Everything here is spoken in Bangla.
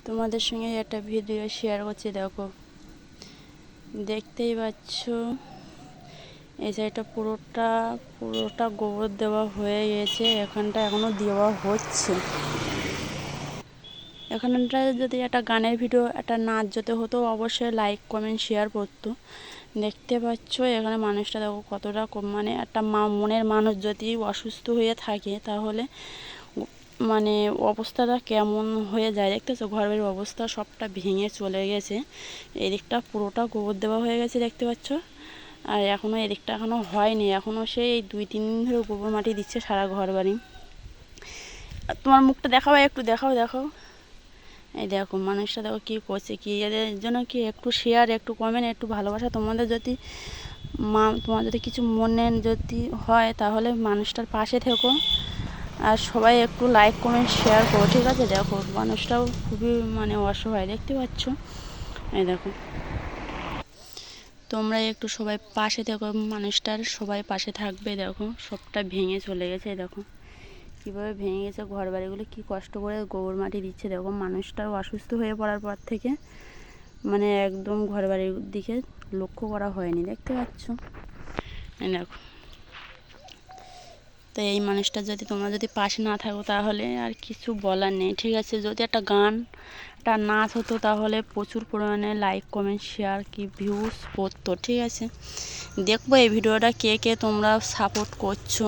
তোমাদের সঙ্গে একটা ভিডিও শেয়ার করছি। দেখো, দেখতেই পাচ্ছ এই সাইডটা পুরোটা গোবর দেওয়া হয়ে গেছে। এখানটা এখনো দেওয়া হচ্ছে। এখানটা যদি একটা গানের ভিডিও, একটা নাচ যদি হতো, অবশ্যই লাইক কমেন্ট শেয়ার করতো। দেখতে পাচ্ছ এখানে মানুষটা দেখো কতটা মানে একটা মনের মানুষ যদি অসুস্থ হয়ে থাকে তাহলে মানে অবস্থাটা কেমন হয়ে যায়। দেখতেছো ঘরের অবস্থা সবটা ভেঙে চলে গেছে। এদিকটা পুরোটা গোবর দেওয়া হয়ে গেছে দেখতে পাচ্ছ। আর এখনও এদিকটা এখনও হয়নি, এখনও সেই 2-3 দিন ধরে গোবর মাটি দিচ্ছে সারা ঘর বাড়ি। তোমার মুখটা দেখাও, একটু দেখাও। এই দেখো মানুষটা দেখো কী করছে। কি এদের জন্য কি একটু শেয়ার, একটু কমেন্ট, একটু ভালোবাসা তোমাদের যদি তোমার যদি কিছু মনে যদি হয় তাহলে মানুষটার পাশে থেকো। আর সবাই একটু লাইক কমেন্ট শেয়ার করো, ঠিক আছে? দেখো মানুষটাও খুবই মানে অসহায়, দেখতে পাচ্ছ। এই দেখো তোমরা একটু সবাই পাশে থেকো মানুষটার, সবাই পাশে থাকবে। দেখো সবটা ভেঙে চলে গেছে। দেখো কীভাবে ভেঙে গেছে ঘর বাড়িগুলো, কী কষ্ট করে গোবর মাটি দিচ্ছে। দেখো মানুষটাও অসুস্থ হয়ে পড়ার পর থেকে মানে একদম ঘর বাড়ির দিকে লক্ষ্য করা হয়নি, দেখতে পাচ্ছ। দেখো তো এই মানুষটা যদি তোমরা যদি পাশে না থাকো তাহলে আর কিছু বলার নেই, ঠিক আছে? যদি একটা গান, একটা নাচ হতো তাহলে প্রচুর পরিমাণে লাইক কমেন্ট শেয়ার কি ভিউজ পড়তো, ঠিক আছে? দেখবো এই ভিডিওটা কে কে তোমরা সাপোর্ট করছো।